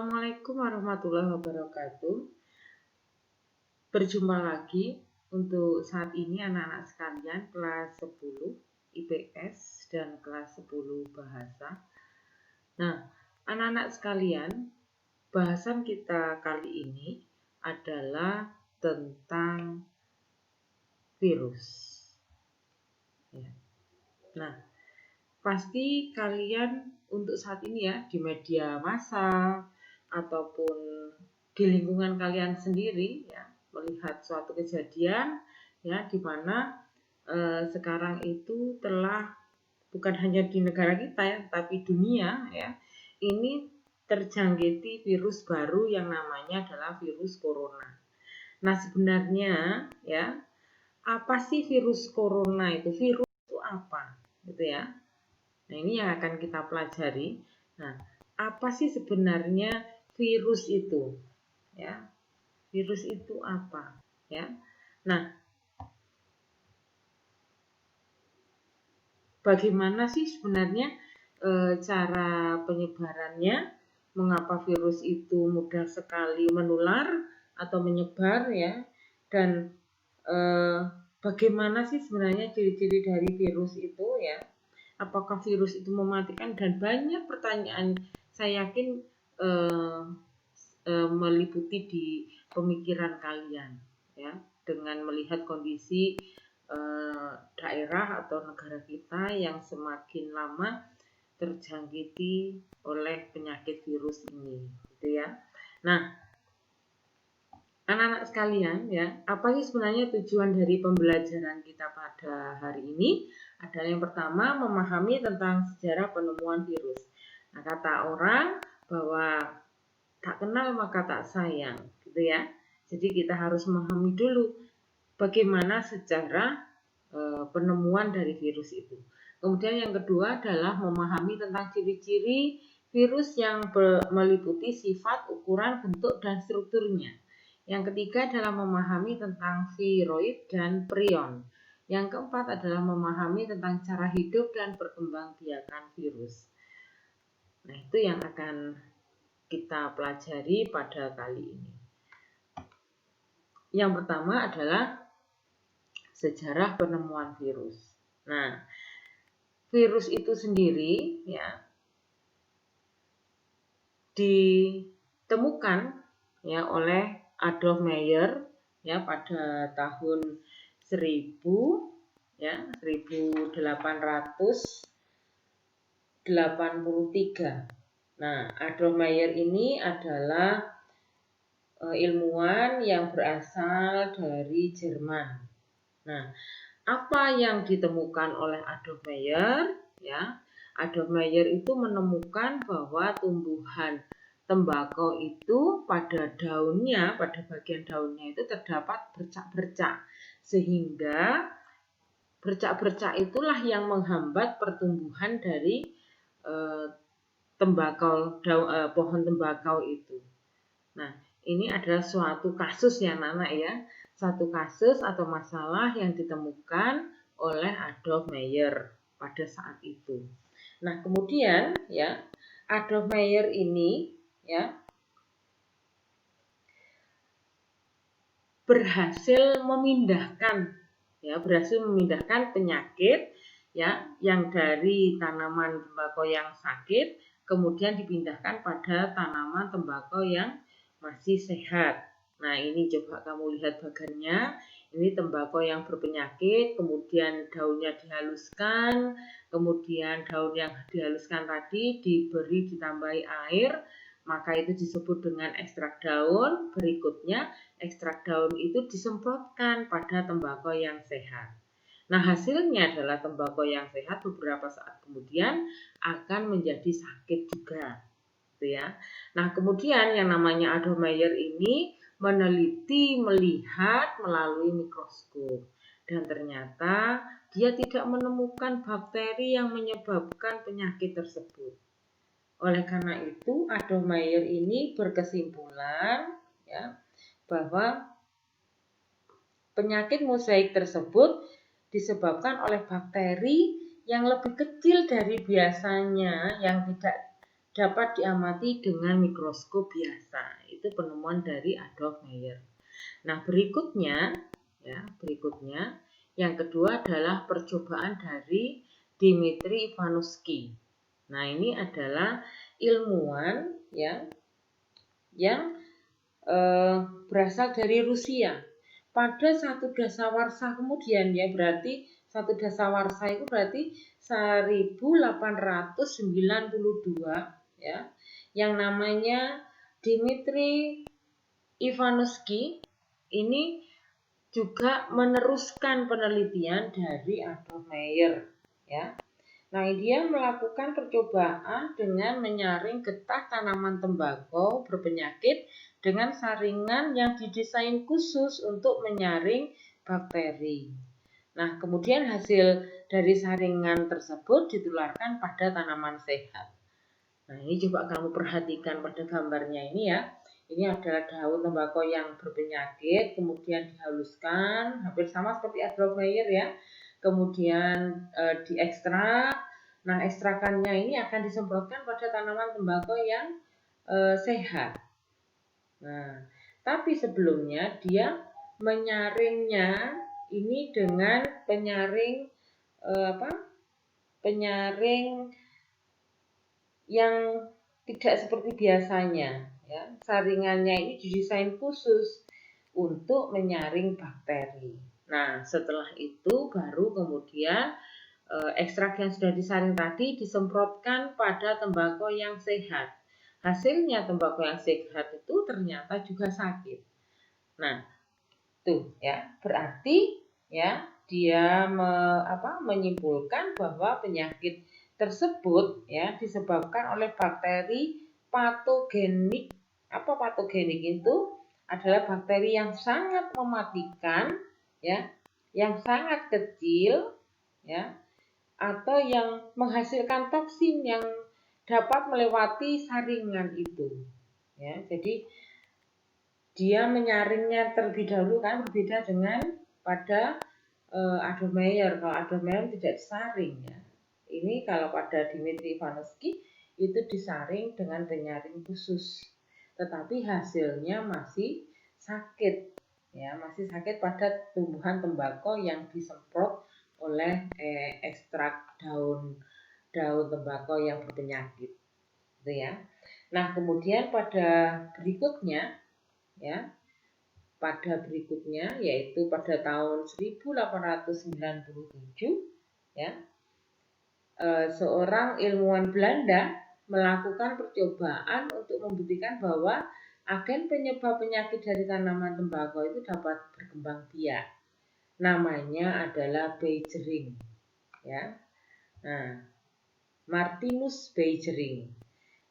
Assalamualaikum warahmatullahi wabarakatuh. Berjumpa lagi untuk saat ini anak-anak sekalian kelas 10 IPS dan kelas 10 bahasa. Nah, anak-anak sekalian, bahasan kita kali ini adalah tentang virus. Nah, pasti kalian untuk saat ini ya di media massa ataupun di lingkungan kalian sendiri ya melihat suatu kejadian ya di mana sekarang itu telah bukan hanya di negara kita ya tapi dunia ya ini terjangkiti virus baru yang namanya adalah virus corona. Nah, sebenarnya ya apa sih virus corona itu? Virus itu apa? Gitu ya. Nah, ini yang akan kita pelajari. Nah, apa sih sebenarnya virus itu? Ya, virus itu apa? Ya, nah, bagaimana sih sebenarnya cara penyebarannya? Mengapa virus itu mudah sekali menular atau menyebar ya? Dan bagaimana sih sebenarnya ciri-ciri dari virus itu ya? Apakah virus itu mematikan, dan banyak pertanyaan saya yakin meliputi di pemikiran kalian ya dengan melihat kondisi daerah atau negara kita yang semakin lama terjangkiti oleh penyakit virus ini gitu ya. Nah, anak-anak sekalian ya, apa sih sebenarnya tujuan dari pembelajaran kita pada hari ini? Adalah yang pertama memahami tentang sejarah penemuan virus. Nah, kata orang bahwa tak kenal maka tak sayang, gitu ya. Jadi kita harus memahami dulu bagaimana sejarah penemuan dari virus itu. Kemudian yang kedua adalah memahami tentang ciri-ciri virus yang meliputi sifat, ukuran, bentuk, dan strukturnya. Yang ketiga adalah memahami tentang viroid dan prion. Yang keempat adalah memahami tentang cara hidup dan perkembangbiakan virus. Nah, itu yang akan kita pelajari pada kali ini. Yang pertama adalah sejarah penemuan virus. Nah, virus itu sendiri ya ditemukan ya oleh Adolf Meyer ya pada tahun 1883. Nah, Adolf Meyer ini adalah ilmuwan yang berasal dari Jerman. Nah, apa yang ditemukan oleh Adolf Meyer ya? Adolf Meyer itu menemukan bahwa tumbuhan tembakau itu pada daunnya, pada bagian daunnya itu terdapat bercak-bercak, sehingga bercak-bercak itulah yang menghambat pertumbuhan dari pohon tembakau itu. Nah, ini adalah suatu kasus ya anak-anak ya, satu kasus atau masalah yang ditemukan oleh Adolf Meyer pada saat itu. Nah, kemudian ya Adolf Meyer ini ya berhasil memindahkan penyakit ya yang dari tanaman tembakau yang sakit kemudian dipindahkan pada tanaman tembakau yang masih sehat. Nah, ini coba kamu lihat bagannya. Ini tembakau yang berpenyakit, kemudian daunnya dihaluskan, kemudian daun yang dihaluskan tadi ditambahi air, maka itu disebut dengan ekstrak daun. Berikutnya, ekstrak daun itu disemprotkan pada tembakau yang sehat. Nah, hasilnya adalah tembakau yang sehat beberapa saat kemudian akan menjadi sakit juga. Ya. Nah, kemudian yang namanya Adolf Meyer ini meneliti, melihat melalui mikroskop, dan ternyata dia tidak menemukan bakteri yang menyebabkan penyakit tersebut. Oleh karena itu, Adolf Meyer ini berkesimpulan ya, bahwa penyakit mozaik tersebut disebabkan oleh bakteri yang lebih kecil dari biasanya, yang tidak dapat diamati dengan mikroskop biasa. Itu penemuan dari Adolf Meyer. Nah, berikutnya yang kedua adalah percobaan dari Dmitri Ivanovsky. Nah, ini adalah ilmuwan yang berasal dari Rusia. Pada satu dasawarsa kemudian berarti satu dasawarsa itu berarti 1892 yang namanya Dmitri Ivanovsky ini juga meneruskan penelitian dari Adolf Meyer Nah, dia melakukan percobaan dengan menyaring getah tanaman tembakau berpenyakit dengan saringan yang didesain khusus untuk menyaring bakteri. Nah, kemudian hasil dari saringan tersebut ditularkan pada tanaman sehat. Nah, ini coba kamu perhatikan pada gambarnya ini ya. Ini adalah daun tembakau yang berpenyakit, kemudian dihaluskan, hampir sama seperti Adolf Meyer ya. Kemudian diekstrak. Nah, ekstrakannya ini akan disemprotkan pada tanaman tembakau yang sehat. Nah, tapi sebelumnya dia menyaringnya ini dengan penyaring penyaring yang tidak seperti biasanya ya. Saringannya ini didesain khusus untuk menyaring bakteri. Nah, setelah itu baru kemudian ekstrak yang sudah disaring tadi disemprotkan pada tembakau yang sehat. Hasilnya tembakau yang sehat itu ternyata juga sakit. Nah, tuh ya, berarti ya dia menyimpulkan bahwa penyakit tersebut ya disebabkan oleh bakteri patogenik. Apa patogenik itu? Adalah bakteri yang sangat mematikan ya, yang sangat kecil ya, atau yang menghasilkan toksin yang dapat melewati saringan itu. Ya, jadi dia menyaringnya terlebih dahulu kan berbeda dengan pada Adolf Meyer. Kalau Adolf Meyer tidak disaring ya. Ini kalau pada Dmitri Ivanovsky itu disaring dengan penyaring khusus. Tetapi hasilnya masih sakit. Ya, masih sakit pada tumbuhan tembakau yang disemprot oleh ekstrak daun tembakau yang berpenyakit. Gitu ya. Nah, kemudian pada berikutnya yaitu pada tahun 1897 ya, seorang ilmuwan Belanda melakukan percobaan untuk membuktikan bahwa agen penyebab penyakit dari tanaman tembakau itu dapat berkembang biak. Namanya adalah Beijering ya. Nah, Martinus Beijering.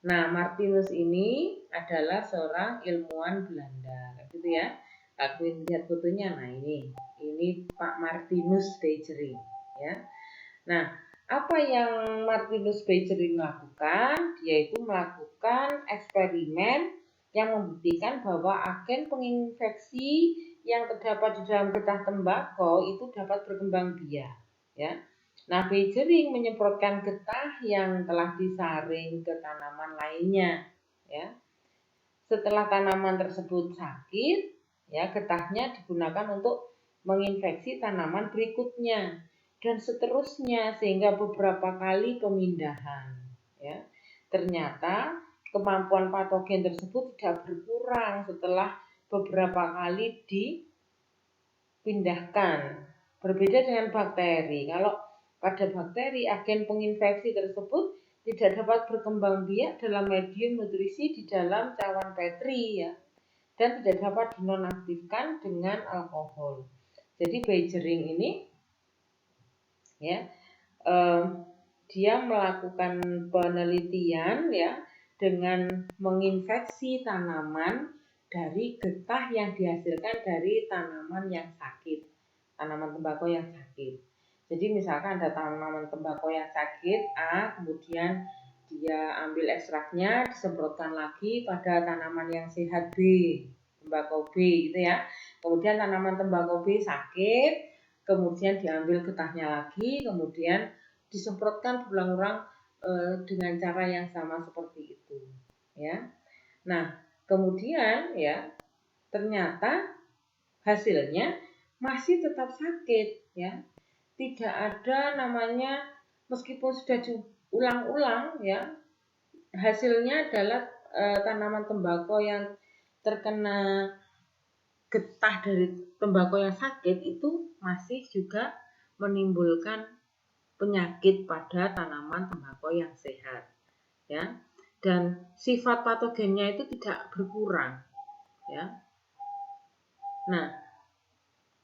Nah, Martinus ini adalah seorang ilmuwan Belanda, gitu ya. Aku lihat fotonya. Nah, ini Pak Martinus Beijering, ya. Nah, apa yang Martinus Beijering lakukan? Dia itu melakukan eksperimen yang membuktikan bahwa agen penginfeksi yang terdapat di dalam getah tembakau itu dapat berkembang biak, ya. Nah, Beijering menyemprotkan getah yang telah disaring ke tanaman lainnya, ya. Setelah tanaman tersebut sakit, ya, getahnya digunakan untuk menginfeksi tanaman berikutnya dan seterusnya sehingga beberapa kali pemindahan, ya. Ternyata kemampuan patogen tersebut tidak berkurang setelah beberapa kali dipindahkan. Berbeda dengan bakteri. Kalau pada bakteri, agen penginfeksi tersebut tidak dapat berkembang biak dalam medium nutrisi di dalam cawan Petri ya, dan tidak dapat dinonaktifkan dengan alkohol. Jadi Beijering ini ya, dia melakukan penelitian ya dengan menginfeksi tanaman dari getah yang dihasilkan dari tanaman yang sakit, tanaman tembakau yang sakit. Jadi misalkan ada tanaman tembakau yang sakit A, kemudian dia ambil ekstraknya, disemprotkan lagi pada tanaman yang sehat B, tembakau B gitu ya. Kemudian tanaman tembakau B sakit, kemudian diambil getahnya lagi, kemudian disemprotkan berulang-ulang dengan cara yang sama seperti itu, ya. Nah, kemudian ya ternyata hasilnya masih tetap sakit, ya. Tidak ada namanya, meskipun sudah diulang-ulang, ya, hasilnya adalah tanaman tembakau yang terkena getah dari tembakau yang sakit itu masih juga menimbulkan penyakit pada tanaman tembakau yang sehat, ya. Dan sifat patogennya itu tidak berkurang, ya. Nah,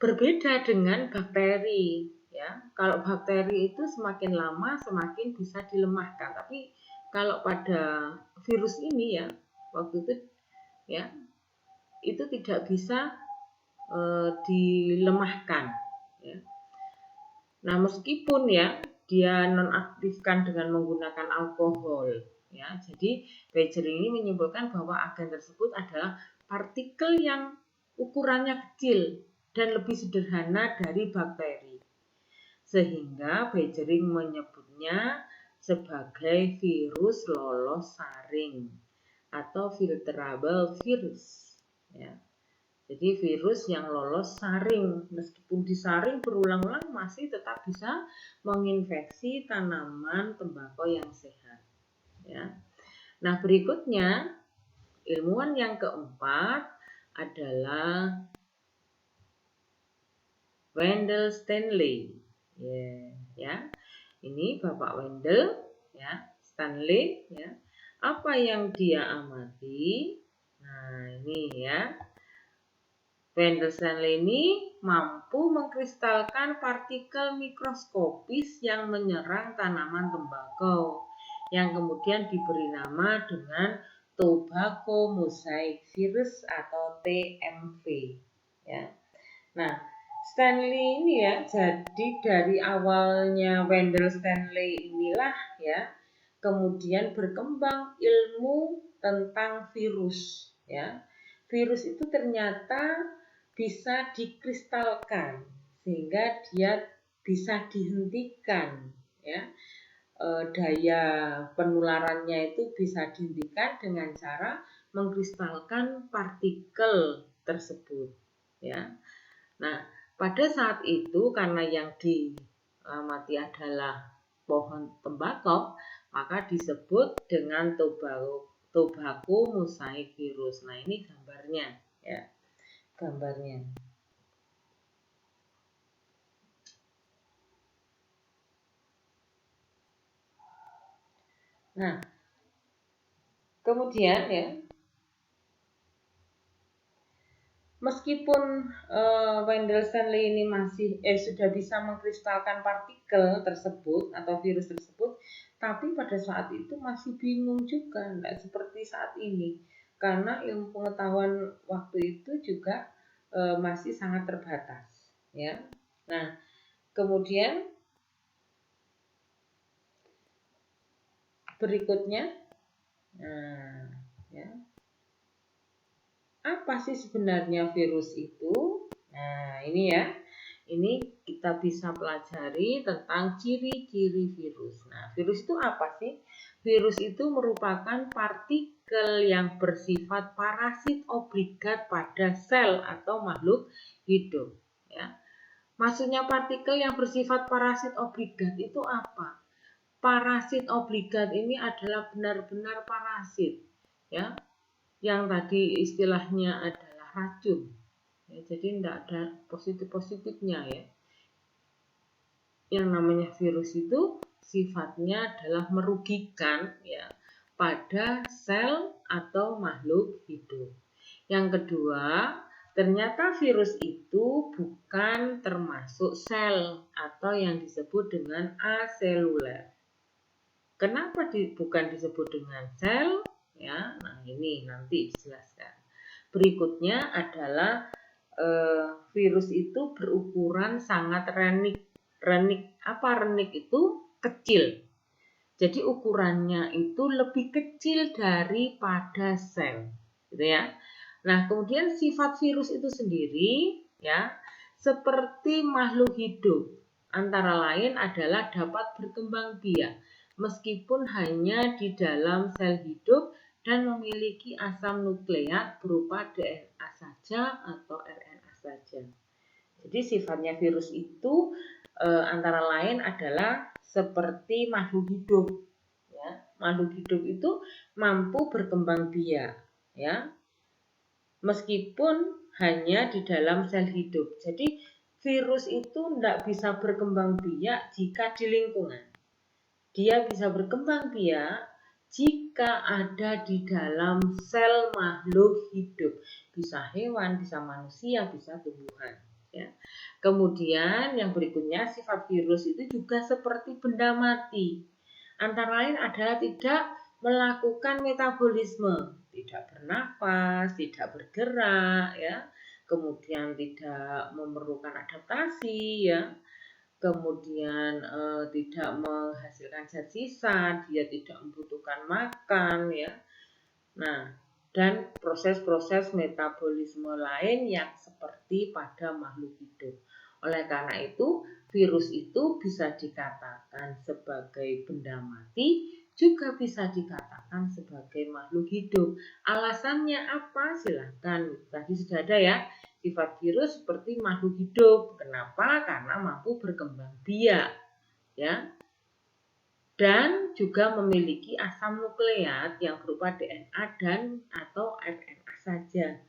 berbeda dengan bakteri, ya. Kalau bakteri itu semakin lama semakin bisa dilemahkan, tapi kalau pada virus ini ya waktu itu ya itu tidak bisa dilemahkan, ya. Nah, meskipun ya dia nonaktifkan dengan menggunakan alkohol, ya. Jadi Berger ini menyimpulkan bahwa agen tersebut adalah partikel yang ukurannya kecil dan lebih sederhana dari bakteri, sehingga Bergering menyebutnya sebagai virus lolos saring atau filterable virus, ya. Jadi virus yang lolos saring, meskipun disaring berulang-ulang masih tetap bisa menginfeksi tanaman tembakau yang sehat, ya. Nah, berikutnya ilmuwan yang keempat adalah Wendell Stanley, ya. Ini Bapak Wendell, ya, Stanley, ya. Apa yang dia amati? Nah, ini ya. Wendell Stanley ini mampu mengkristalkan partikel mikroskopis yang menyerang tanaman tembakau, yang kemudian diberi nama dengan Tobacco Mosaic Virus atau TMV, ya. Nah, Stanley ini ya, jadi dari awalnya Wendell Stanley inilah ya, kemudian berkembang ilmu tentang virus, ya. Virus itu ternyata bisa dikristalkan sehingga dia bisa dihentikan, ya. Daya penularannya itu bisa dihentikan dengan cara mengkristalkan partikel tersebut, ya. Nah, pada saat itu karena yang diamati adalah pohon tembakau, maka disebut dengan Tobacco Mosaic Virus. Nah, ini gambarnya, ya. Gambarnya. Nah, kemudian ya, meskipun Wendell Stanley ini masih sudah bisa mengkristalkan partikel tersebut atau virus tersebut, tapi pada saat itu masih bingung juga, tidak seperti saat ini, karena ilmu pengetahuan waktu itu juga masih sangat terbatas, ya. Nah, kemudian berikutnya, nah, ya. Apa sih sebenarnya virus itu? Nah, ini ya. Ini kita bisa pelajari tentang ciri-ciri virus. Nah, virus itu apa sih? Virus itu merupakan partikel yang bersifat parasit obligat pada sel atau makhluk hidup, ya. Maksudnya partikel yang bersifat parasit obligat itu apa? Parasit obligat ini adalah benar-benar parasit, ya, yang tadi istilahnya adalah racun, ya, jadi tidak ada positif-positifnya, ya. Yang namanya virus itu sifatnya adalah merugikan, ya, pada sel atau makhluk hidup. Yang kedua, ternyata virus itu bukan termasuk sel atau yang disebut dengan aseluler. Kenapa bukan disebut dengan sel? Ya, nah ini nanti dijelaskan. Berikutnya adalah virus itu berukuran sangat renik. Renik itu kecil. Jadi ukurannya itu lebih kecil daripada sel, gitu ya. Nah, kemudian sifat virus itu sendiri, ya, seperti makhluk hidup, antara lain adalah dapat berkembang biak. meskipun hanya di dalam sel hidup dan memiliki asam nukleat berupa DNA saja atau RNA saja. Jadi sifatnya virus itu antara lain adalah seperti makhluk hidup. Ya. Makhluk hidup itu mampu berkembang biak, ya, meskipun hanya di dalam sel hidup. Jadi virus itu tidak bisa berkembang biak jika di lingkungan. Dia bisa berkembang biak jika ada di dalam sel makhluk hidup. Bisa hewan, bisa manusia, bisa tumbuhan. Ya. Kemudian yang berikutnya, sifat virus itu juga seperti benda mati. Antara lain adalah tidak melakukan metabolisme, tidak bernafas, tidak bergerak, ya. Kemudian tidak memerlukan adaptasi, ya. Kemudian tidak menghasilkan zat sisa, dia tidak membutuhkan makan, ya. Nah, dan proses-proses metabolisme lain yang seperti pada makhluk hidup. Oleh karena itu, virus itu bisa dikatakan sebagai benda mati, juga bisa dikatakan sebagai makhluk hidup. Alasannya apa? Silahkan, tadi sudah ada ya. Sifat virus seperti makhluk hidup. Kenapa? Karena mampu berkembang biak, ya. Dan juga memiliki asam nukleat yang berupa DNA dan atau RNA saja.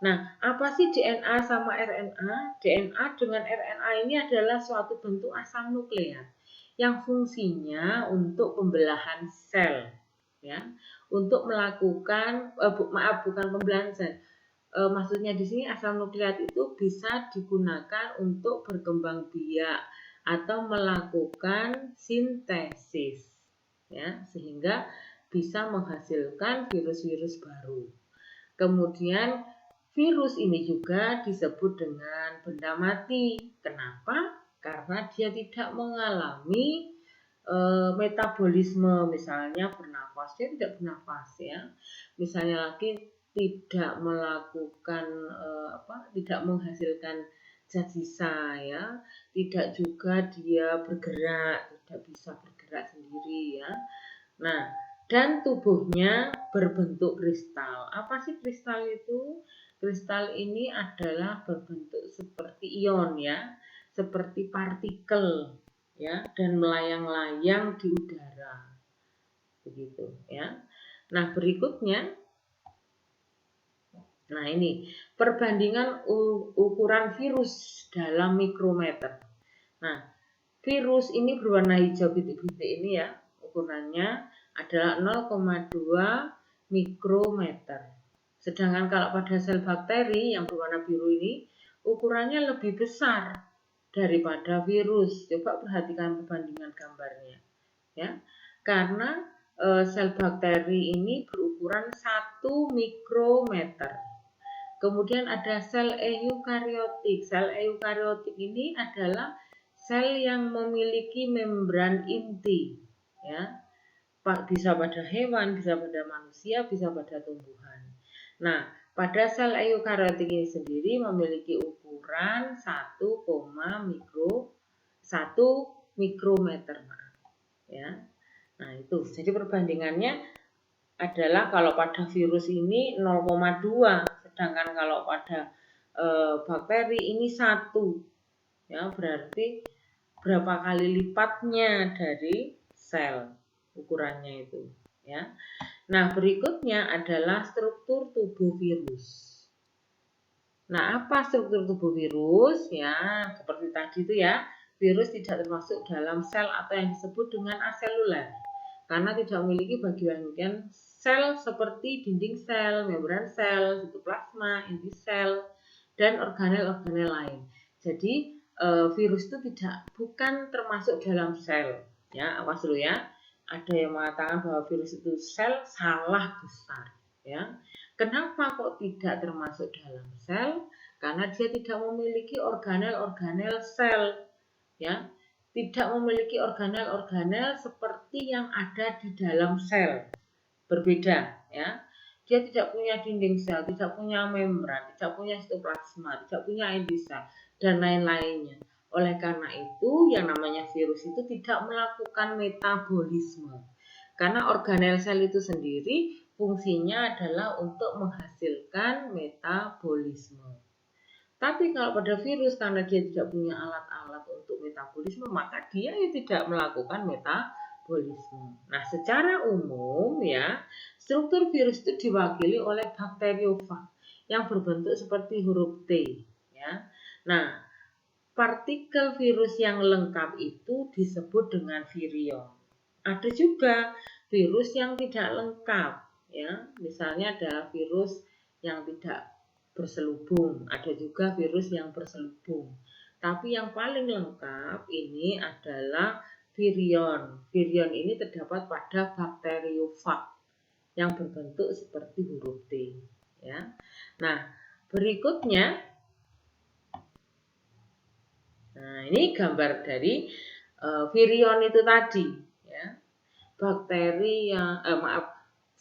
Nah, apa sih DNA sama RNA? DNA dengan RNA ini adalah suatu bentuk asam nukleat yang fungsinya untuk pembelahan sel, ya, untuk melakukan bukan pembelahan sel. Maksudnya di sini asam nukleat itu bisa digunakan untuk berkembang biak atau melakukan sintesis, ya, sehingga bisa menghasilkan virus-virus baru. Kemudian virus ini juga disebut dengan benda mati. Kenapa? Karena dia tidak mengalami metabolisme, misalnya bernafas, dia tidak bernafas, ya. Misalnya lagi tidak melakukan tidak menghasilkan zat sisa, ya. Tidak juga dia bergerak, tidak bisa bergerak sendiri, ya. Nah, dan tubuhnya berbentuk kristal. Apa sih kristal itu? Kristal ini adalah berbentuk seperti ion, ya, seperti partikel, ya, dan melayang-layang di udara. Begitu, ya. Nah, berikutnya, nah ini perbandingan ukuran virus dalam mikrometer. Nah, virus ini berwarna hijau bintik-bintik ini, ya, ukurannya adalah 0,2 mikrometer. Sedangkan kalau pada sel bakteri yang berwarna biru ini ukurannya lebih besar daripada virus. Coba perhatikan perbandingan gambarnya, ya. Karena sel bakteri ini berukuran 1 mikrometer. Kemudian ada sel eukariotik. Sel eukariotik ini adalah sel yang memiliki membran inti, ya. Bisa pada hewan, bisa pada manusia, bisa pada tumbuhan. Nah, pada sel eukariotik ini sendiri memiliki ukuran 1 mikrometer, ya. Nah, itu. Jadi perbandingannya adalah kalau pada virus ini 0,2, sedangkan kalau pada bakteri ini 1, ya, berarti berapa kali lipatnya dari sel ukurannya itu, ya. Nah, berikutnya adalah struktur tubuh virus. Nah, apa struktur tubuh virus? Ya, seperti tadi itu, ya, virus tidak termasuk dalam sel atau yang disebut dengan aseluler karena tidak memiliki bagian-bagian sel seperti dinding sel, membran sel, sitoplasma, inti sel, dan organel-organel lain. Jadi virus itu bukan termasuk dalam sel, ya. Awas dulu, ya. Ada yang mengatakan bahwa virus itu sel, salah besar, ya. Kenapa kok tidak termasuk dalam sel? Karena dia tidak memiliki organel-organel sel, ya. Tidak memiliki organel-organel seperti yang ada di dalam sel. Berbeda, ya. Dia tidak punya dinding sel, tidak punya membran, tidak punya sitoplasma, tidak punya inti sel, dan lain-lainnya. Oleh karena itu, yang namanya virus itu tidak melakukan metabolisme. Karena organel sel itu sendiri fungsinya adalah untuk menghasilkan metabolisme. Tapi kalau pada virus, karena dia tidak punya alat-alat untuk metabolisme, maka dia tidak melakukan metabolisme. Nah, secara umum ya, struktur virus itu diwakili oleh bakteriofag yang berbentuk seperti huruf T ya. Nah, partikel virus yang lengkap itu disebut dengan virion. Ada juga virus yang tidak lengkap ya. Misalnya ada virus yang tidak berselubung, ada juga virus yang berselubung. Tapi yang paling lengkap ini adalah virion. Virion ini terdapat pada bakteriofag yang berbentuk seperti huruf T ya. Nah, berikutnya ini gambar dari virion itu tadi ya. Bakteri yang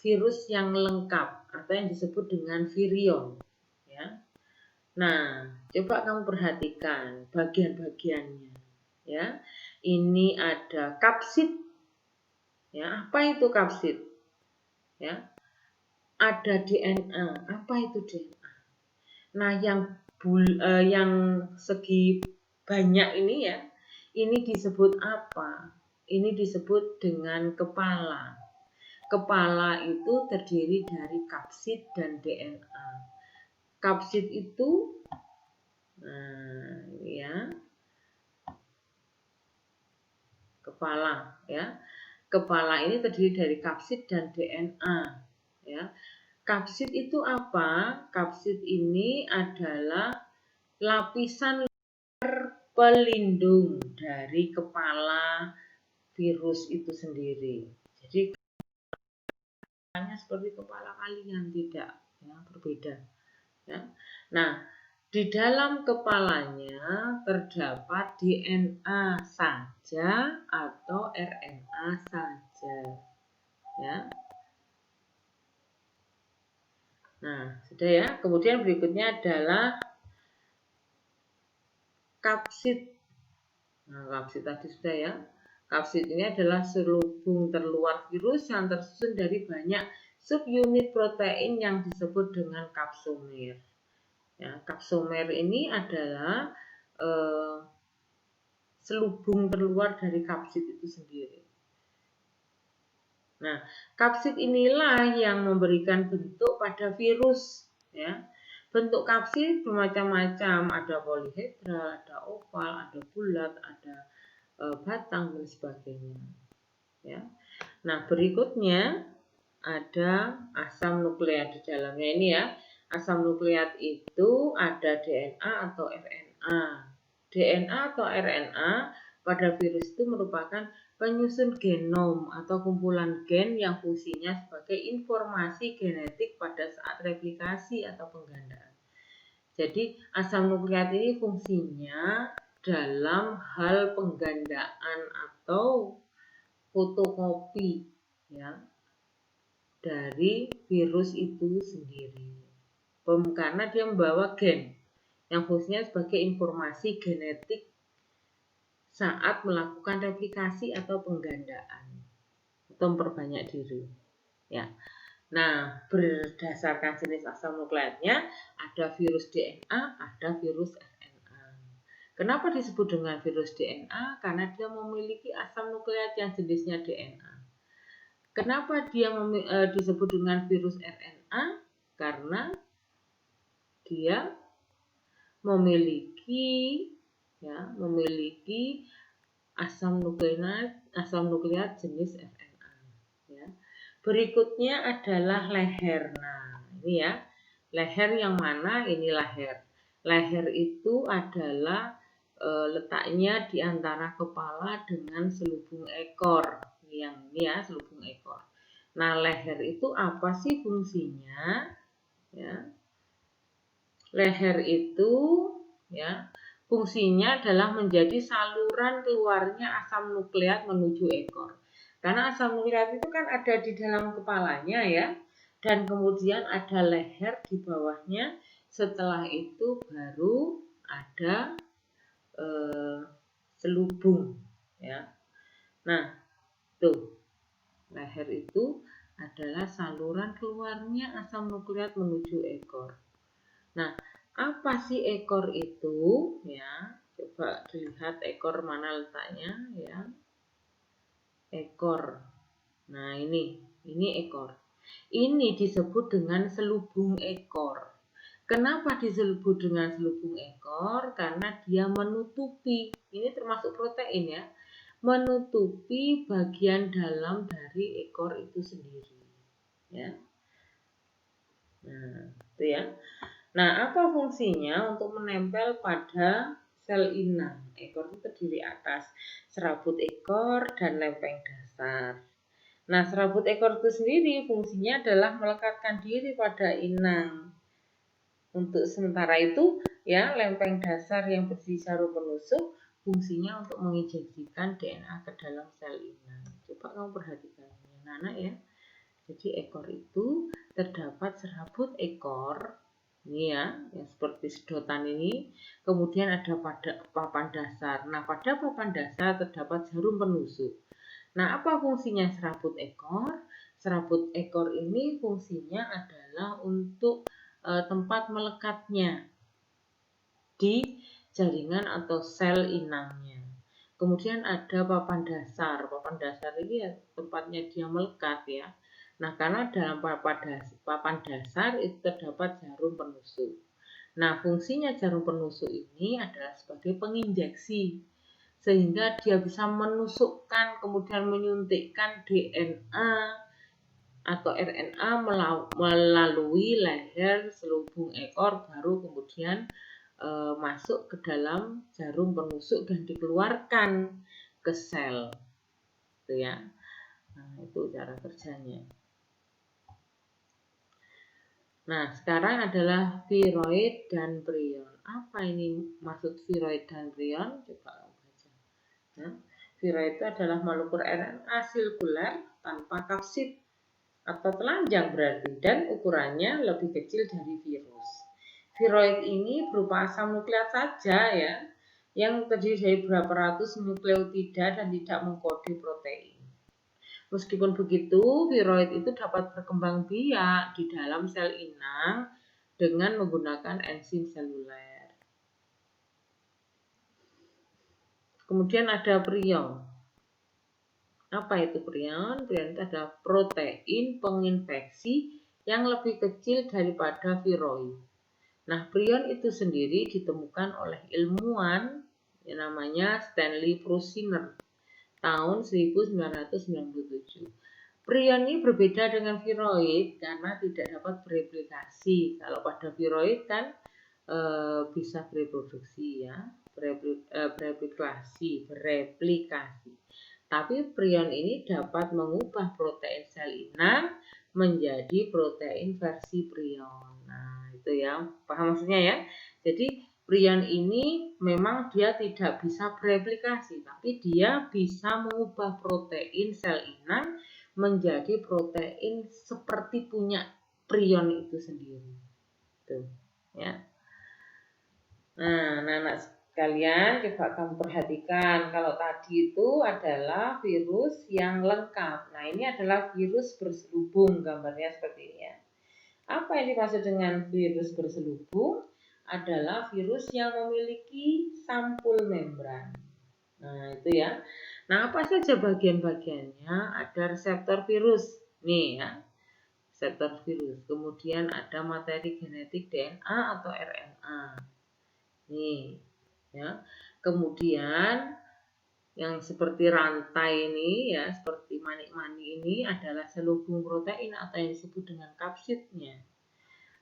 virus yang lengkap atau yang disebut dengan virion ya. Nah, coba kamu perhatikan bagian-bagiannya ya. Ini ada kapsid ya. Apa itu kapsid ya? Ada DNA. Apa itu DNA? Nah, yang segi banyak ini ya, ini disebut apa? Ini disebut dengan kepala. Kepala itu terdiri dari kapsid dan DNA. Kapsid itu ya, kepala ya. Kepala ini terdiri dari kapsid dan DNA ya. Kapsid itu apa? Kapsid ini adalah lapisan pelindung dari kepala virus itu sendiri. Jadi kepalanya seperti kepala kalian, tidak ya, berbeda ya. Nah, di dalam kepalanya terdapat DNA saja atau RNA saja ya. Nah, sudah ya. Kemudian berikutnya adalah kapsid. Nah, kapsid tadi sudah ya. Kapsid ini adalah selubung terluar virus yang tersusun dari banyak subunit protein yang disebut dengan kapsomer. Ya, kapsomer ini adalah selubung terluar dari kapsid itu sendiri. Nah, kapsid inilah yang memberikan bentuk pada virus ya. Bentuk kapsid bermacam-macam, ada polihedral, ada oval, ada bulat, ada batang dan sebagainya ya. Nah, berikutnya ada asam nukleat di dalamnya ini ya. Asam nukleat itu ada DNA atau RNA. DNA atau RNA pada virus itu merupakan penyusun genom atau kumpulan gen yang fungsinya sebagai informasi genetik pada saat replikasi atau penggandaan. Jadi asam nukleat ini fungsinya dalam hal penggandaan atau fotokopi ya dari virus itu sendiri. Karena dia membawa gen yang fungsinya sebagai informasi genetik saat melakukan replikasi atau penggandaan atau memperbanyak diri ya. Nah, berdasarkan jenis asam nukleatnya ada virus DNA, ada virus RNA. Kenapa disebut dengan virus DNA? Karena dia memiliki asam nukleat yang jenisnya DNA. Kenapa dia disebut dengan virus RNA? Karena dia memiliki asam nukleat jenis RNA ya. Berikutnya adalah leher. Nah, ini ya. Leher yang mana? Ini leher. Leher itu adalah letaknya di antara kepala dengan selubung ekor. Yang ini ya, selubung ekor. Nah, leher itu apa sih fungsinya? Ya. Leher itu ya, fungsinya adalah menjadi saluran keluarnya asam nukleat menuju ekor. Karena asam nukleat itu kan ada di dalam kepalanya ya, dan kemudian ada leher di bawahnya. Setelah itu baru ada selubung ya. Nah, tuh leher itu adalah saluran keluarnya asam nukleat menuju ekor. Nah, apa sih ekor itu ya? Coba dilihat ekor mana letaknya ya. Ekor. Nah, ini ekor. Ini disebut dengan selubung ekor. Kenapa disebut dengan selubung ekor? Karena dia menutupi, ini termasuk protein ya, menutupi bagian dalam dari ekor itu sendiri. Ya. Nah, itu ya. Nah, apa fungsinya? Untuk menempel pada sel inang. Ekor itu terdiri atas serabut ekor dan lempeng dasar. Nah, serabut ekor itu sendiri fungsinya adalah melekatkan diri pada inang. Untuk sementara itu, ya, lempeng dasar yang berisi jarum penusuk fungsinya untuk menginjeksikan DNA ke dalam sel inang. Coba kamu perhatikan ini, anak ya. Jadi ekor itu terdapat serabut ekor, ini ya, yang seperti sedotan ini. Kemudian ada pada papan dasar. Nah, pada papan dasar terdapat jarum penusuk. Nah, apa fungsinya serabut ekor? Serabut ekor ini fungsinya adalah untuk tempat melekatnya di jaringan atau sel inangnya. Kemudian ada papan dasar. Papan dasar ini ya tempatnya dia melekat ya. Nah, karena dalam papan dasar itu terdapat jarum penusuk. Nah, fungsinya jarum penusuk ini adalah sebagai penginjeksi, sehingga dia bisa menusukkan kemudian menyuntikkan DNA atau RNA melalui leher selubung ekor, baru kemudian masuk ke dalam jarum penusuk dan dikeluarkan ke sel, gitu ya. Nah, itu cara kerjanya. Nah, sekarang adalah viroid dan prion. Apa ini maksud viroid dan prion? Coba baca. Nah, viroid itu adalah molekul RNA sirkuler tanpa kapsid atau telanjang berarti, dan ukurannya lebih kecil dari virus. Viroid ini berupa asam nukleat saja ya, yang terdiri dari beberapa ratus nukleotida dan tidak mengkode protein. Meskipun begitu, viroid itu dapat berkembang biak di dalam sel inang dengan menggunakan enzim seluler. Kemudian ada prion. Apa itu prion? Prion itu adalah protein penginfeksi yang lebih kecil daripada viroid. Nah, prion itu sendiri ditemukan oleh ilmuwan yang namanya Stanley Prusiner tahun 1997. Prion ini berbeda dengan viroid karena tidak dapat bereplikasi. Kalau pada viroid kan bisa bereproduksi ya, bereplikasi. Tapi prion ini dapat mengubah protein sel inang menjadi protein versi prion. Nah, itu ya, paham maksudnya ya. Jadi prion ini memang dia tidak bisa bereplikasi, tapi dia bisa mengubah protein sel inang menjadi protein seperti punya prion itu sendiri. Tuh, ya. Nah, anak kalian coba kamu perhatikan, kalau tadi itu adalah virus yang lengkap. Nah, ini adalah virus berselubung, gambarnya seperti ini ya. Apa yang dimaksud dengan virus berselubung? Adalah virus yang memiliki sampul membran. Nah, itu ya. Nah, apa saja bagian-bagiannya? Ada reseptor virus. Nih ya. Reseptor virus. Kemudian ada materi genetik DNA atau RNA. Nih, ya. Kemudian yang seperti rantai ini ya, seperti manik-manik ini adalah selubung protein atau yang disebut dengan kapsidnya.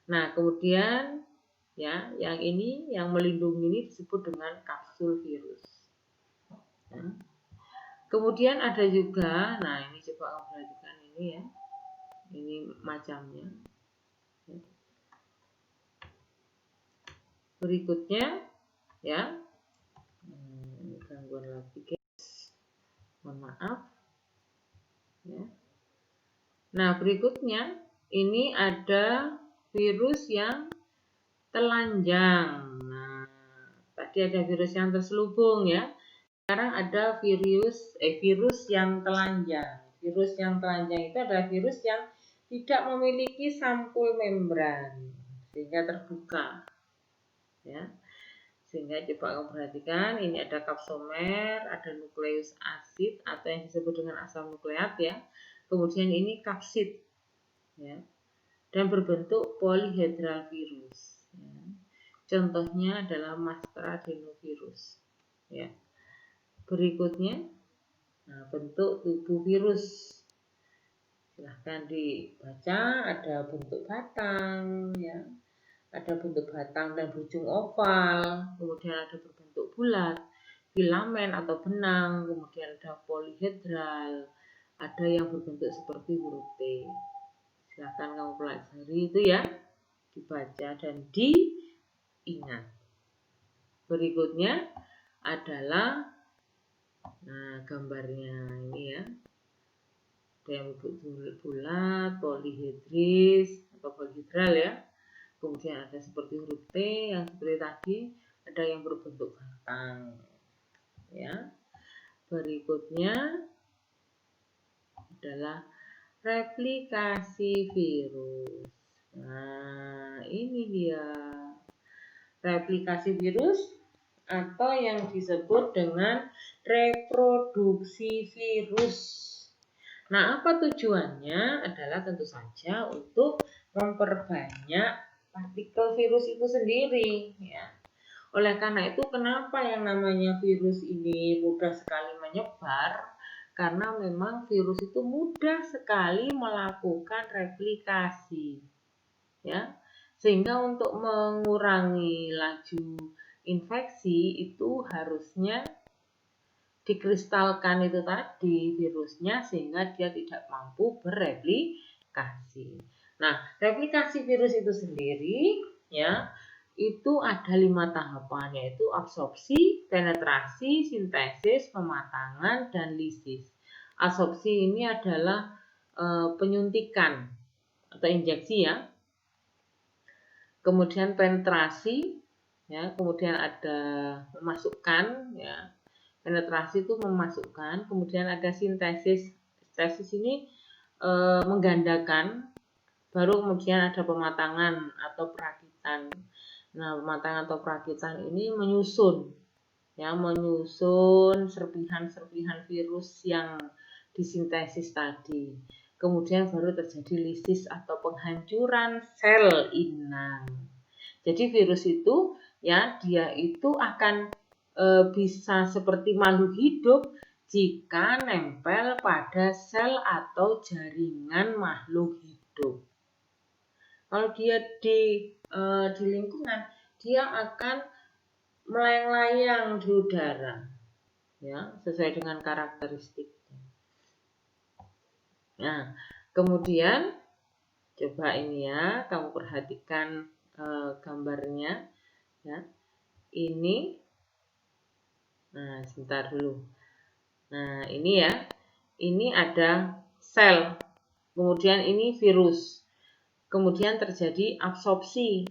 Nah, kemudian ya, yang ini yang melindungi ini disebut dengan kapsul virus. Ya. Kemudian ada juga, nah ini coba kamu perhatikan ini ya, ini macamnya. Berikutnya ya, ini gangguan lagi guys, mohon maaf ya. Nah, berikutnya ini ada virus yang telanjang. Nah, Tadi ada virus yang terselubung ya. Sekarang ada virus yang telanjang. Virus yang telanjang itu adalah virus yang tidak memiliki sampul membran sehingga terbuka. Ya. Sehingga coba kamu perhatikan, ini ada kapsomer, ada nukleus asid atau yang disebut dengan asam nukleat ya. Kemudian ini kapsid ya. Dan berbentuk polyhedral virus. Ya. Contohnya adalah Mastradenovirus. Ya. Berikutnya, bentuk tubuh virus. Silahkan dibaca, ada bentuk batang, ya. Ada bentuk batang dan berujung oval, kemudian ada berbentuk bulat, filamen atau benang, kemudian ada polyhedral, ada yang berbentuk seperti huruf T. Silahkan kamu pelajari itu ya, dibaca dan diingat. Berikutnya adalah gambarnya ini ya. Ada yang berbentuk bulat, polyhedris atau polyhedral ya. Kemudian ada seperti huruf T yang seperti tadi, ada yang berbentuk batang. Ya. Berikutnya adalah replikasi virus. Nah, ini dia. Replikasi virus atau yang disebut dengan reproduksi virus. Nah, apa tujuannya? Adalah tentu saja untuk memperbanyak partikel virus itu sendiri. Ya. Oleh karena itu, kenapa yang namanya virus ini mudah sekali menyebar? Karena memang virus itu mudah sekali melakukan replikasi. Ya. Sehingga untuk mengurangi laju infeksi itu harusnya dikristalkan itu tadi virusnya sehingga dia tidak mampu bereplikasi. Nah, replikasi virus itu sendiri ya itu ada 5 tahapan, yaitu absorpsi, penetrasi, sintesis, pematangan, dan lisis. Absorpsi ini adalah penyuntikan atau injeksi ya. Kemudian penetrasi ya, kemudian ada memasukkan ya. Penetrasi itu memasukkan, kemudian ada sintesis. Sintesis ini menggandakan, baru kemudian ada pematangan atau perakitan. Nah, pematangan atau perakitan ini menyusun ya, menyusun serpihan-serpihan virus yang disintesis tadi. Kemudian baru terjadi lisis atau penghancuran sel inang. Jadi virus itu ya dia itu akan bisa seperti makhluk hidup jika nempel pada sel atau jaringan makhluk hidup. Kalau dia di lingkungan, dia akan melayang-layang di udara, ya sesuai dengan karakteristiknya. Nah, kemudian coba ini ya, kamu perhatikan gambarnya, ya. Ini, nah sebentar dulu. Nah ini ya, ini ada sel, kemudian ini virus, kemudian terjadi absorpsi,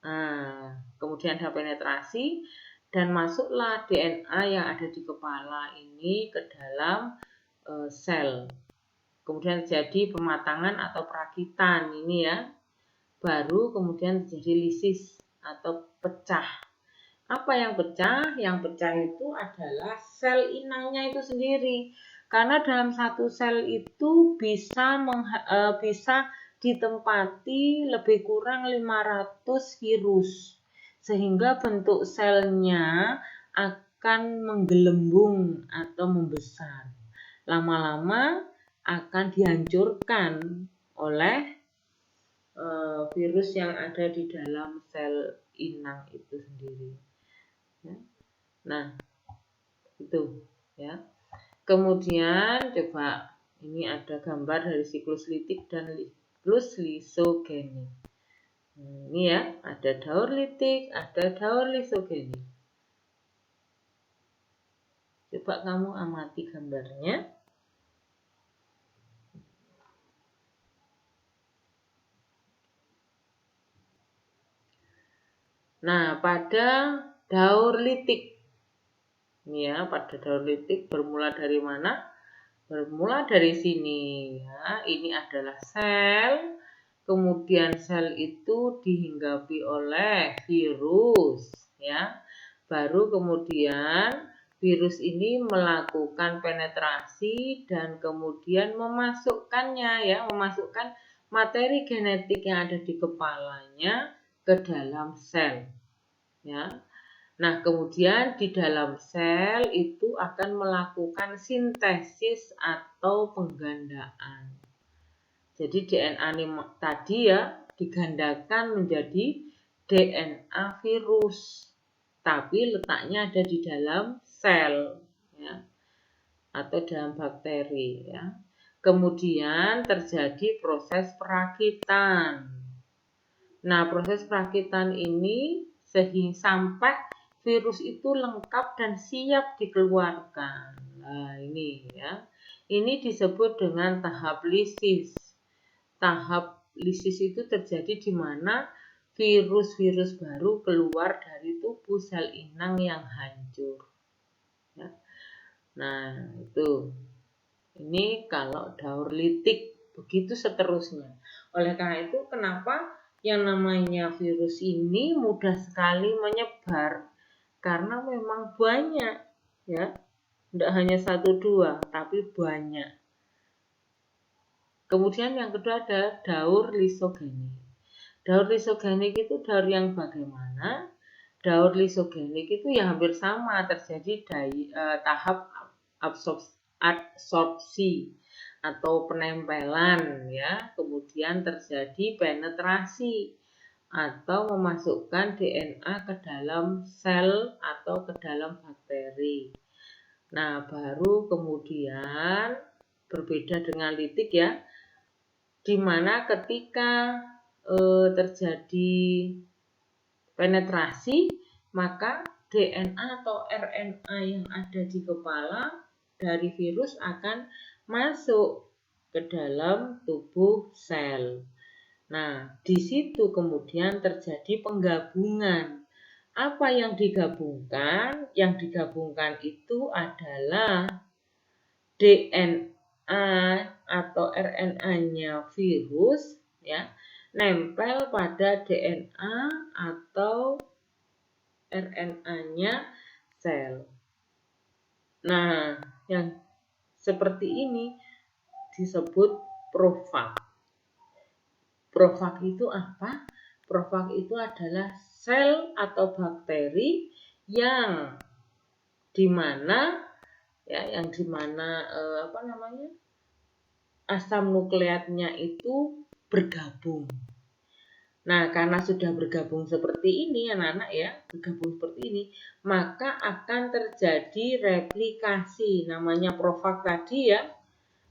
nah, kemudian ada penetrasi dan masuklah DNA yang ada di kepala ini ke dalam sel. Kemudian terjadi pematangan atau perakitan ini ya, baru kemudian terjadi lisis atau pecah. Apa yang pecah? Yang pecah itu adalah sel inangnya itu sendiri. Karena dalam satu sel itu bisa ditempati lebih kurang 500 virus. Sehingga bentuk selnya akan menggelembung atau membesar. Lama-lama akan dihancurkan oleh virus yang ada di dalam sel inang itu sendiri. Ya. Nah, itu ya. Kemudian coba ini ada gambar dari siklus litik dan siklus lisogenik. Ini ya, ada daur litik, ada daur lisogenik. Coba kamu amati gambarnya. Nah, pada daur litik. Ini ya, pada daur litik bermula dari mana? Bermula dari sini ya. Ini adalah sel. Kemudian sel itu dihinggapi oleh virus ya. Baru kemudian virus ini melakukan penetrasi dan kemudian memasukkan materi genetik yang ada di kepalanya ke dalam sel ya. Nah, kemudian di dalam sel itu akan melakukan sintesis atau penggandaan. Jadi DNA tadi ya digandakan menjadi DNA virus. Tapi letaknya ada di dalam sel ya, atau dalam bakteri ya. Kemudian terjadi proses perakitan. Nah, proses perakitan ini sehingga sampai virus itu lengkap dan siap dikeluarkan. Nah, ini ya. Ini disebut dengan tahap lisis. Tahap lisis itu terjadi di mana virus-virus baru keluar dari tubuh sel inang yang hancur. Ya. Nah, itu. Ini kalau daur litik, begitu seterusnya. Oleh karena itu, kenapa yang namanya virus ini mudah sekali menyebar? Karena memang banyak, ya. Tidak hanya 1-2, tapi banyak. Kemudian yang kedua ada daur lisogenik. Daur lisogenik itu daur yang bagaimana? Daur lisogenik itu ya hampir sama, terjadi tahap absorpsi atau penempelan ya, kemudian terjadi penetrasi atau memasukkan DNA ke dalam sel atau ke dalam bakteri. Nah, baru kemudian berbeda dengan litik ya, di mana ketika terjadi penetrasi, maka DNA atau RNA yang ada di kepala dari virus akan masuk ke dalam tubuh sel. Nah, di situ kemudian terjadi penggabungan. Apa yang digabungkan? Yang digabungkan itu adalah DNA atau RNA-nya virus ya, nempel pada DNA atau RNA-nya sel. Nah, yang seperti ini disebut profag. Profag itu apa? Profag itu adalah sel atau bakteri yang dimana asam nukleatnya itu bergabung. Nah, karena sudah bergabung seperti ini anak-anak ya, bergabung seperti ini, maka akan terjadi replikasi. Namanya profag tadi ya,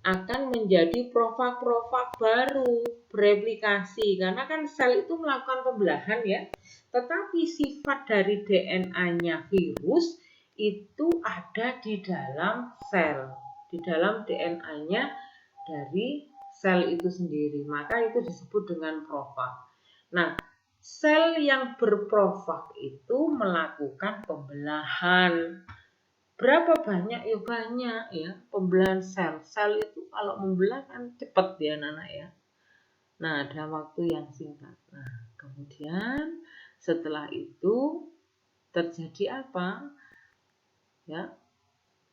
akan menjadi profag-profag baru, bereplikasi. Karena kan sel itu melakukan pembelahan ya, tetapi sifat dari DNA-nya virus itu ada di dalam sel, di dalam DNA-nya dari sel itu sendiri. Maka itu disebut dengan profag. Nah, sel yang berprofag itu melakukan pembelahan. Berapa banyak? Ya banyak ya, pembelahan sel. Sel itu kalau membelah kan cepat ya anak-anak ya. Nah, dalam waktu yang singkat. Nah, kemudian setelah itu terjadi apa? Ya,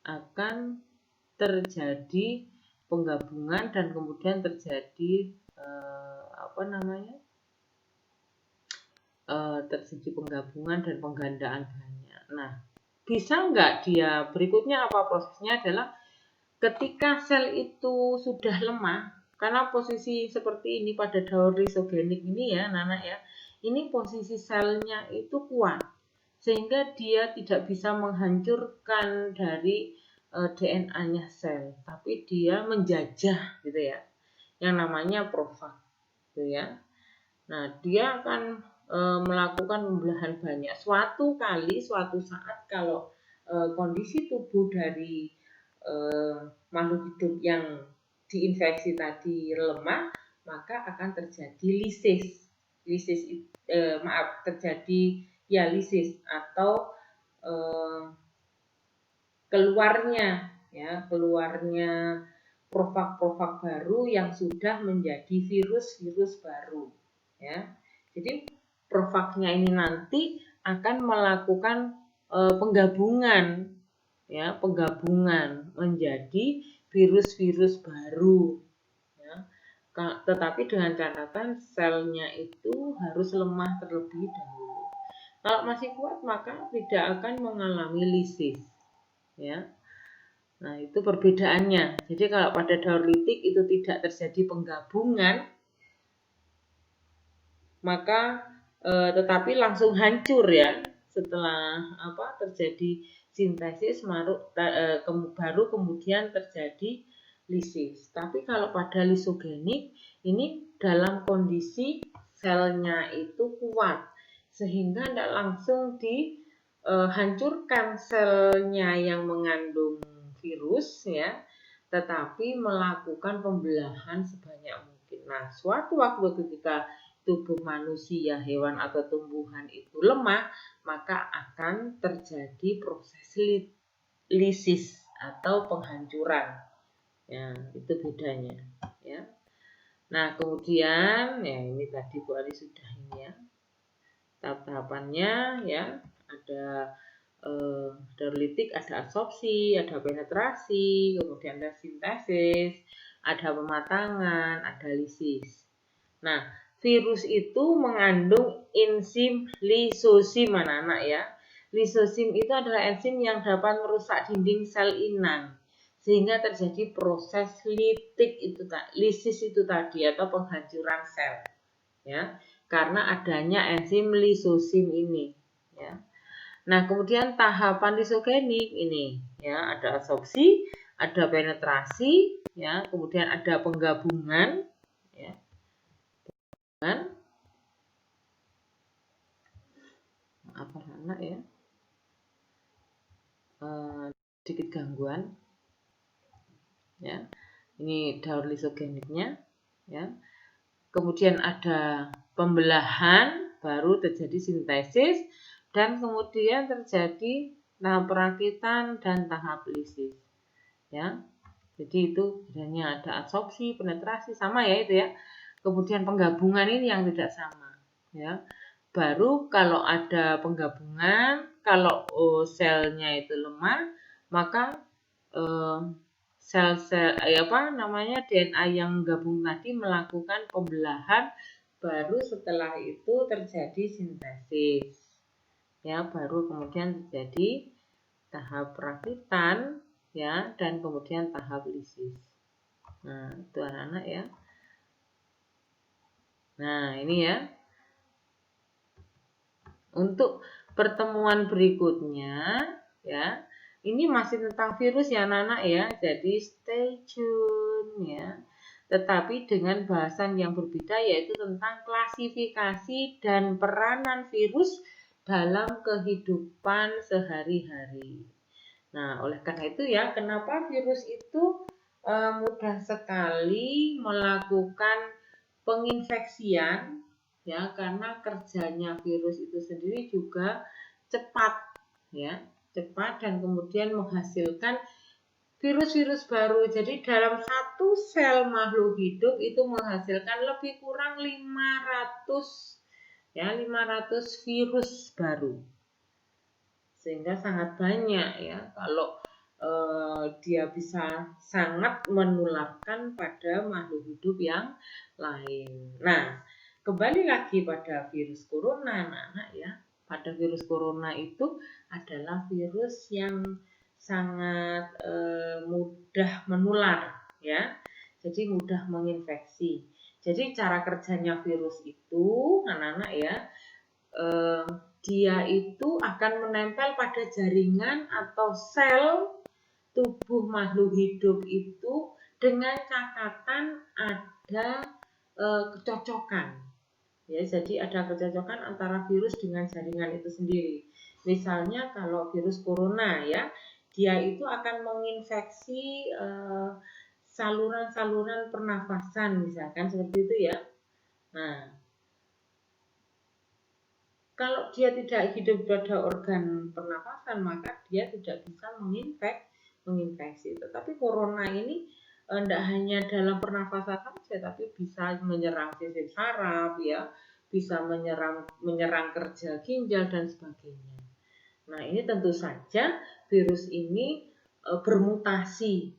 akan terjadi penggabungan dan kemudian terjadi terjadi penggabungan dan penggandaan banyak. Nah, bisa nggak dia berikutnya apa prosesnya adalah ketika sel itu sudah lemah, karena posisi seperti ini pada daur lisogenik ini ya anak-anak ya, ini posisi selnya itu kuat sehingga dia tidak bisa menghancurkan dari DNA-nya sel, tapi dia menjajah gitu ya, yang namanya profag gitu ya. Nah, dia akan melakukan pembelahan banyak. Suatu saat kalau kondisi tubuh dari makhluk hidup yang diinfeksi tadi lemah, maka akan terjadi terjadi ya lisis atau keluarnya profak-profak baru yang sudah menjadi virus-virus baru ya. Jadi profaknya ini nanti akan melakukan penggabungan menjadi virus-virus baru ya. Tetapi dengan catatan selnya itu harus lemah terlebih dahulu. Kalau masih kuat maka tidak akan mengalami lisis ya. Nah, itu perbedaannya. Jadi kalau pada daur litik itu tidak terjadi penggabungan, maka tetapi langsung hancur ya. Setelah terjadi sintesis baru kemudian terjadi lisis. Tapi kalau pada lisogenik ini dalam kondisi selnya itu kuat sehingga tidak langsung dihancurkan selnya yang mengandung virus ya, tetapi melakukan pembelahan sebanyak mungkin. Nah, suatu waktu ketika tubuh manusia, hewan atau tumbuhan itu lemah, maka akan terjadi proses lisis atau penghancuran. Ya, itu bedanya ya. Nah, kemudian ya ini tadi Bu Ali sudah ini ya. Tahap-tahapannya ya, ada daur litik, ada absorpsi, ada penetrasi, kemudian ada sintesis, ada pematangan, ada lisis. Nah, virus itu mengandung enzim lisosim anak-anak ya. Lisosim itu adalah enzim yang dapat merusak dinding sel inang sehingga terjadi proses lisis itu tadi atau penghancuran sel ya, karena adanya enzim lisosim ini ya. Nah, kemudian tahapan lisogenik ini ya, ada absorpsi, ada penetrasi ya, kemudian ada penggabungan ya. Apa anak ya? Sedikit gangguan ya. Ini daur lisogeniknya ya. Kemudian ada pembelahan, baru terjadi sintesis, dan kemudian terjadi tahap perakitan dan tahap lisis ya. Jadi itu bedanya, ada absorpsi, penetrasi sama ya itu ya. Kemudian penggabungan ini yang tidak sama ya. Baru kalau ada penggabungan, kalau selnya itu lemah, maka sel-sel DNA yang gabung tadi melakukan pembelahan, baru setelah itu terjadi sintesis ya, baru kemudian terjadi tahap perakitan ya, dan kemudian tahap lisis. Nah, itu anak-anak ya. Nah, ini ya. Untuk pertemuan berikutnya ya, ini masih tentang virus ya anak-anak ya. Jadi stay tune ya. Tetapi dengan bahasan yang berbeda, yaitu tentang klasifikasi dan peranan virus dalam kehidupan sehari-hari. Nah, oleh karena itu ya, kenapa virus itu mudah sekali melakukan penginfeksian ya, karena kerjanya virus itu sendiri juga cepat ya, cepat dan kemudian menghasilkan virus-virus baru. Jadi dalam satu sel makhluk hidup itu menghasilkan lebih kurang 500 virus baru. Sehingga sangat banyak ya kalau dia bisa sangat menularkan pada makhluk hidup yang lain. Nah, kembali lagi pada virus corona anak-anak ya. Pada virus corona itu adalah virus yang sangat mudah menular ya. Jadi mudah menginfeksi. Jadi cara kerjanya virus itu anak-anak ya, dia itu akan menempel pada jaringan atau sel tubuh makhluk hidup itu dengan catatan ada kecocokan. Ya, jadi ada kecocokan antara virus dengan jaringan itu sendiri. Misalnya kalau virus corona ya, dia itu akan menginfeksi saluran-saluran pernafasan misalkan seperti itu ya. Nah, Kalau dia tidak hidup pada organ pernapasan, maka dia tidak bisa menginfeksi. Tetapi corona ini tidak hanya dalam pernapasan saja, tapi bisa menyerang sistem saraf, ya, bisa menyerang kerja ginjal dan sebagainya. Nah, ini tentu saja virus ini bermutasi,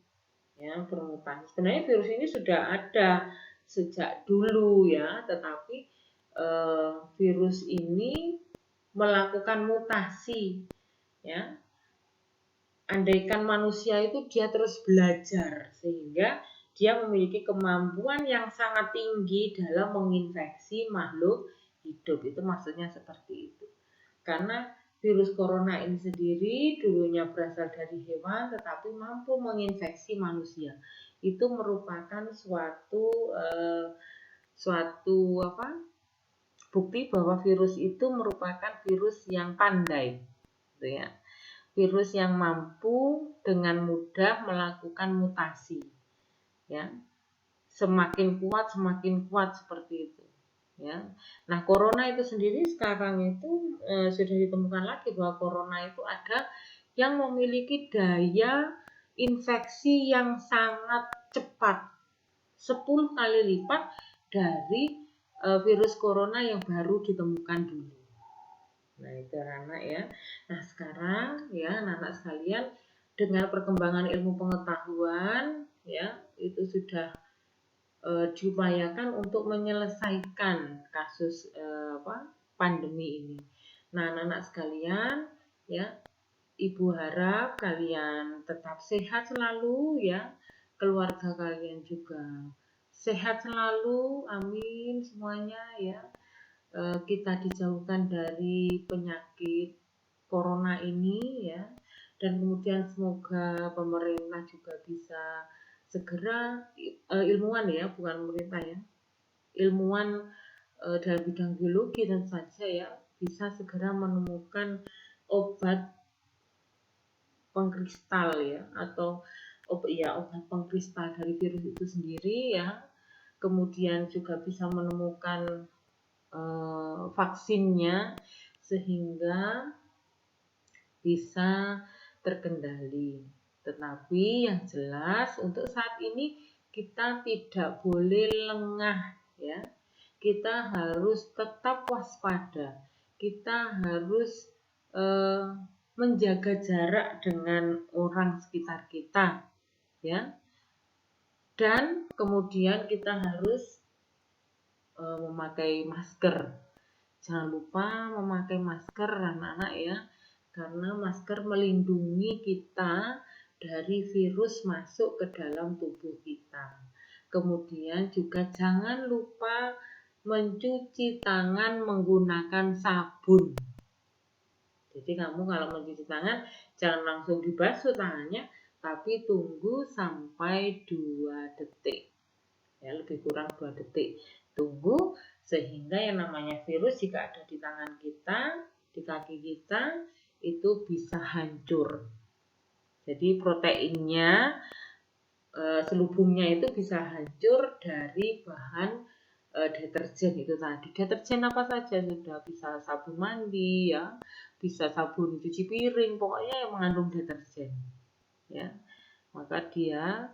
ya, bermutasi. Sebenarnya virus ini sudah ada sejak dulu, ya, tetapi virus ini melakukan mutasi, ya. Andaikan manusia itu dia terus belajar sehingga dia memiliki kemampuan yang sangat tinggi dalam menginfeksi makhluk hidup. Itu maksudnya seperti itu. Karena virus corona ini sendiri dulunya berasal dari hewan tetapi mampu menginfeksi manusia. Itu merupakan suatu bukti bahwa virus itu merupakan virus yang pandai, gitu ya. Virus yang mampu dengan mudah melakukan mutasi, ya. Semakin kuat seperti itu, ya. Nah, corona itu sendiri sekarang itu sudah ditemukan lagi bahwa corona itu ada yang memiliki daya infeksi yang sangat cepat, 10 kali lipat dari virus corona yang baru ditemukan dulu. Nah, itu anak ya. Nah, sekarang ya anak-anak sekalian, dengan perkembangan ilmu pengetahuan, ya, itu sudah diupayakan untuk menyelesaikan kasus pandemi ini. Nah, anak-anak sekalian, ya, Ibu harap kalian tetap sehat selalu, ya, keluarga kalian juga sehat selalu, amin semuanya, ya. Kita dijauhkan dari penyakit corona ini, ya, dan kemudian semoga pemerintah juga bisa segera, ilmuwan ya, bukan pemerintah ya, ilmuwan dalam bidang biologi dan saja ya, bisa segera menemukan obat pengkristal, ya, atau obat pengkristal dari virus itu sendiri, ya. Kemudian juga bisa menemukan vaksinnya sehingga bisa terkendali. Tetapi yang jelas untuk saat ini kita tidak boleh lengah, ya. Kita harus tetap waspada. Kita harus menjaga jarak dengan orang sekitar kita, ya. Dan kemudian kita harus memakai masker. Jangan lupa memakai masker anak-anak ya, karena masker melindungi kita dari virus masuk ke dalam tubuh kita. Kemudian juga jangan lupa mencuci tangan menggunakan sabun. Jadi kamu kalau mencuci tangan jangan langsung dibasuh tangannya, tapi tunggu sampai 2 detik. Ya, lebih kurang 2 detik. Tunggu sehingga yang namanya virus jika ada di tangan kita, di kaki kita, itu bisa hancur. Jadi proteinnya, selubungnya itu bisa hancur dari bahan deterjen itu tadi. Deterjen apa saja sudah, bisa sabun mandi ya, bisa sabun cuci piring, pokoknya yang mengandung deterjen. Ya, maka dia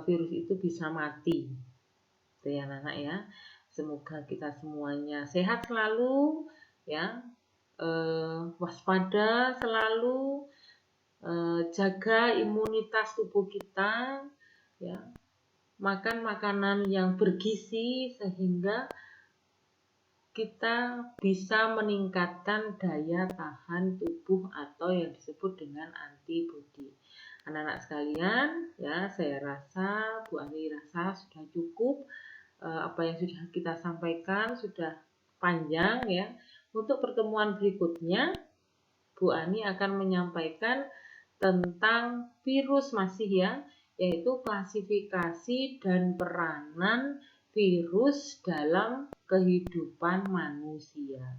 virus itu bisa mati. Itu ya anak-anak ya. Semoga kita semuanya sehat selalu, ya, waspada selalu, jaga imunitas tubuh kita, ya, makan makanan yang bergizi sehingga kita bisa meningkatkan daya tahan tubuh atau yang disebut dengan antibodi. Anak-anak sekalian, ya, saya rasa Bu Ani rasa sudah cukup. Apa yang sudah kita sampaikan sudah panjang ya. Untuk pertemuan berikutnya Bu Ani akan menyampaikan tentang virus masih ya, yaitu klasifikasi dan peranan virus dalam kehidupan manusia.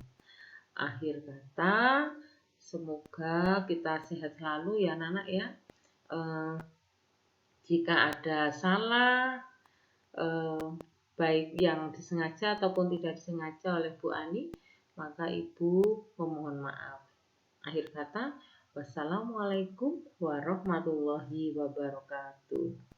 Akhir kata, semoga kita sehat selalu ya anak-anak ya. Jika ada salah, baik yang disengaja ataupun tidak disengaja oleh Bu Ani, maka Ibu memohon maaf. Akhir kata, wassalamualaikum warahmatullahi wabarakatuh.